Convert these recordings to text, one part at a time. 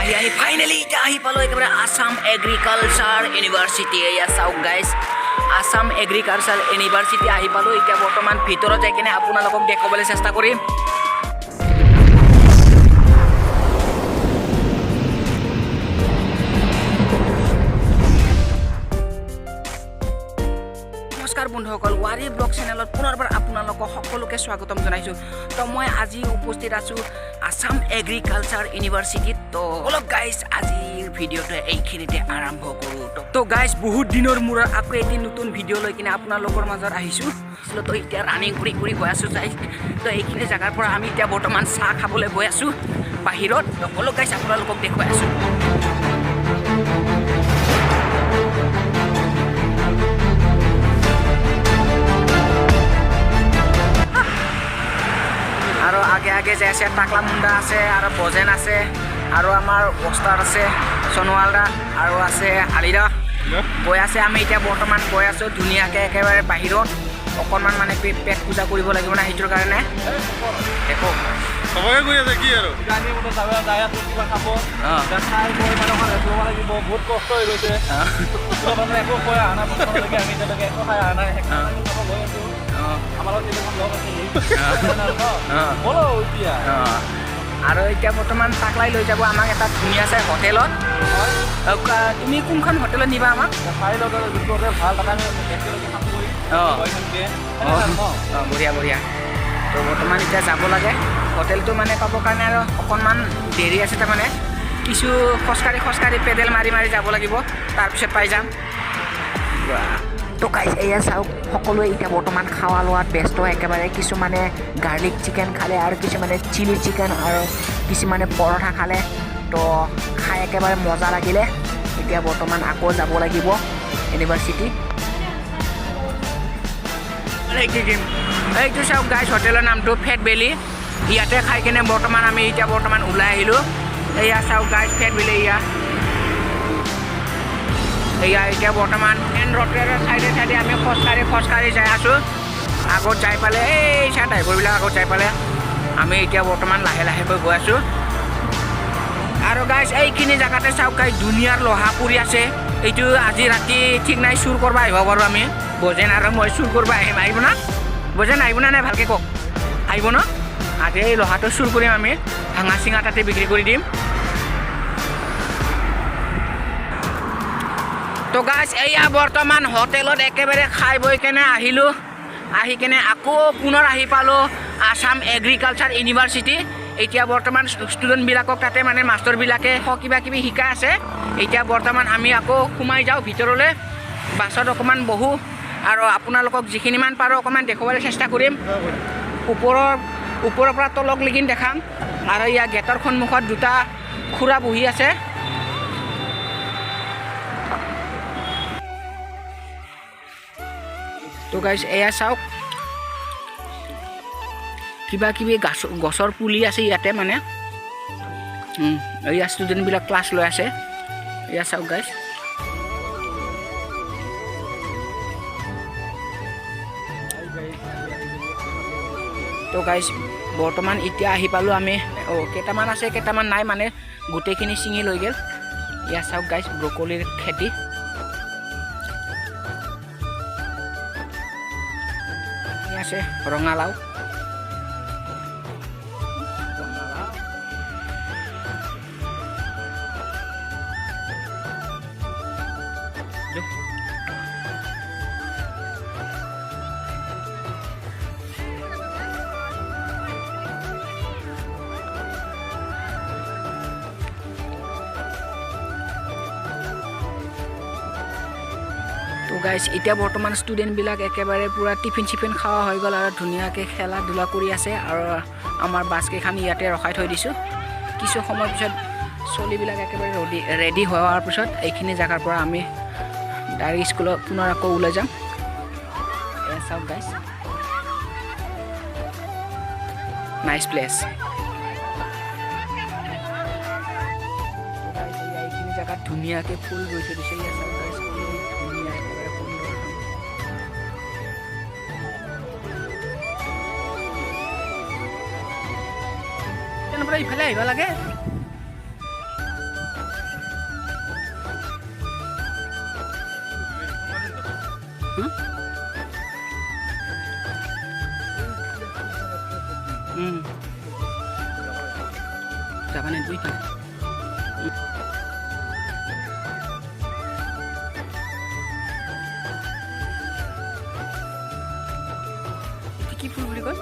আহি ফাইনেলি এতিয়া আহি পালো একেবাৰে আসাম এগ্ৰিকালচাৰ ইউনিভাৰ্চিটি। এয়া চাওক গাইজ, আসাম এগ্ৰিকালচাৰ ইউনিভাৰ্চিটি আহি পালো। এতিয়া বৰ্তমান ভিতৰত যাই কিনে আপোনালোকক দেখাবলৈ চেষ্টা কৰিম। নমস্কাৰ বন্ধুসকল, ৱাৰী ব্লগ চেনেলত পুনৰবাৰ আপোনালোকক সকলোকে স্বাগতম জনাইছোঁ। তো মই আজি উপস্থিত আছোঁ আসাম এগ্ৰিকালচাৰ ইউনিভাৰ্চিটিত। তো অলপ গাইজ আজিৰ ভিডিঅ'টো এইখিনিতে আৰম্ভ কৰোঁ। তো গাইজ বহুত দিনৰ মূৰত আকৌ এটি নতুন ভিডিঅ' লৈ কিনে আপোনালোকৰ মাজত আহিছোঁ। তো এতিয়া ৰানিং কৰি গৈ আছোঁ গাইজ। তো এইখিনি জেগাৰ পৰা আমি এতিয়া বৰ্তমান চাহ খাবলৈ গৈ আছোঁ বাহিৰত। তো অলপ গাইজ আপোনালোকক দেখুৱাই আছোঁ। আৰু আগে আগে যে আছে টাকলা মুণ্ডা আছে আৰু বজেন আছে আৰু আমাৰ ওস্তাদ আছে সোণোৱালদা আৰু আছে আলিদা গৈ আছে। আমি এতিয়া বৰ্তমান গৈ আছোঁ ধুনীয়াকৈ একেবাৰে বাহিৰত। অকণমান মানে পেট পূজা কৰিব লাগিব না, সেইটোৰ কাৰণে দেখো সবকে গৈ আছে কি আৰু বহুত কষ্ট হৈ গৈছে। একো কৈ অহা নাই, আমি তেনেকৈ একো খাই অহা নাই। আৰু এতিয়া বৰ্তমান টাকলাই লৈ যাব আমাক এটা ধুনীয়া চাই হোটেলত। তুমি কোনখন হোটেলত নিবা আমাক? ভাল বঢ়িয়া বঢ়িয়া। তো বৰ্তমান এতিয়া যাব লাগে হোটেলটো মানে পাবৰ কাৰণে। আৰু অকণমান দেৰি আছে, তাৰমানে কিছু খোজকাঢ়ি পেডেল মাৰি যাব লাগিব, তাৰপিছত পাই যাম। তো গাইজ এয়া চাওক, সকলোৱে এতিয়া বৰ্তমান খোৱা লোৱাত ব্যস্ত একেবাৰে। কিছুমানে গাৰ্লিক চিকেন খালে আৰু কিছুমানে চিলি চিকেন আৰু কিছুমানে পৰঠা খালে। তো খাই একেবাৰে মজা লাগিলে। এতিয়া বৰ্তমান আকৌ যাব লাগিব ইউনিভাৰ্চিটি। এইটো চাওক গাইজ, হোটেলৰ নামটো ফেট ভেলি। ইয়াতে খাই কিনে বৰ্তমান আমি এতিয়া ওলাই আহিলোঁ। এয়া চাওক গাইজ, ফেট ভেলি। এয়া এতিয়া বৰ্তমান মেইন ৰোডৰ চাইডে আমি খোজকাঢ়ি যাই আছোঁ। আগত যাই পালে এই চাই ড্ৰাইভাৰবিলাক আগত যাই পালে আমি এতিয়া বৰ্তমান লাহেকৈ গৈ আছোঁ। আৰু গাইজ এইখিনি জেগাতে চাওক গাইজ, দুনিয়াৰ লোহা পুৰি আছে। এইটো আজি ৰাতি ঠিক নাই, চুৰ কৰিব আহিব পাৰোঁ আমি। বজেন আৰু মই চুৰ কৰিব আহিব না? বজেন আহিব না নাই ভালকৈ কওক? আহিব ন? আজি এই লোহাটো চুৰ কৰিম আমি, ভাঙা চিঙা তাতে বিক্ৰী কৰি দিম। তো গাইজ এয়া বৰ্তমান হোটেলত একেবাৰে খাই বৈ কেনে আহিলোঁ। আহি কেনে আকৌ পুনৰ আহি পালোঁ আসাম এগ্ৰিকালচাৰ ইউনিভাৰ্চিটি। এতিয়া বৰ্তমান ষ্টুডেণ্টবিলাকক তাতে মানে মাষ্টৰবিলাকে কিবা কিবি শিকাই আছে। এতিয়া বৰ্তমান আমি আকৌ সোমাই যাওঁ ভিতৰলৈ, বাছত অকণমান বহোঁ আৰু আপোনালোকক যিখিনিমান পাৰোঁ অকণমান দেখুৱাবলৈ চেষ্টা কৰিম। ওপৰৰ পৰা তললৈকে দেখাম। আৰু ইয়াৰ গেটৰ সন্মুখত দুটা খুৰা বহি আছে। তো গাইজ এয়া চাওক, কিবা কিবি গছৰ পুলি আছে ইয়াতে মানে। এয়া ষ্টুডেণ্টবিলাক ক্লাছ লৈ আছে। এয়া চাওক গাইজ। তো গাইজ বৰ্তমান এতিয়া আহি পালোঁ আমি। কেইটামান আছে কেইটামান নাই, মানে গোটেইখিনি ছিঙি লৈ গ'ল। এয়া চাওক গাইজ, ব্ৰকলিৰ খেতি। আছে ৰঙালাও। তো গাইজ এতিয়া বৰ্তমান ষ্টুডেণ্টবিলাক একেবাৰে পূৰা টিফিন চিফিন খোৱা হৈ গ'ল আৰু ধুনীয়াকৈ খেলা ধূলা কৰি আছে। আৰু আমাৰ বাছকেইখন ইয়াতে ৰখাই থৈ দিছোঁ। কিছু সময়ৰ পিছত চলিবিলাক একেবাৰে ৰেডি হোৱাৰ পিছত এইখিনি জেগাৰ পৰা আমি ডাইৰেক্ট স্কুলত পুনৰ আকৌ ওলাই যাম। এয়া চাওক গাইজ, নাইচ প্লেচ। এইখিনি জেগাত ধুনীয়াকৈ ফুল গৈ থৈ দিছে। এয়া চাওক গাইজ, ধুনীয়া একেবাৰে সুন্দৰ। ইফালে আহিব লাগে। যাবা নেকি কি ফুল বুলি কয়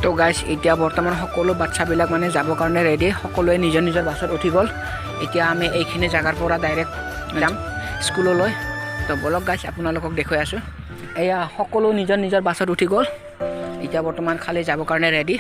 তো গাইজ এতিয়া বৰ্তমান সকলো বাচ্চাবিলাক মানে যাবৰ কাৰণে ৰেডি সকলোৱে নিজৰ নিজৰ বাছত উঠি গ'ল এতিয়া আমি এইখিনি জেগাৰ পৰা ডাইৰেক্ট যাম স্কুললৈ তো বলক গাইজ আপোনালোকক দেখুৱাই আছোঁ এয়া সকলো নিজৰ নিজৰ বাছত উঠি গ'ল এতিয়া বৰ্তমান খালি যাবৰ কাৰণে ৰেডি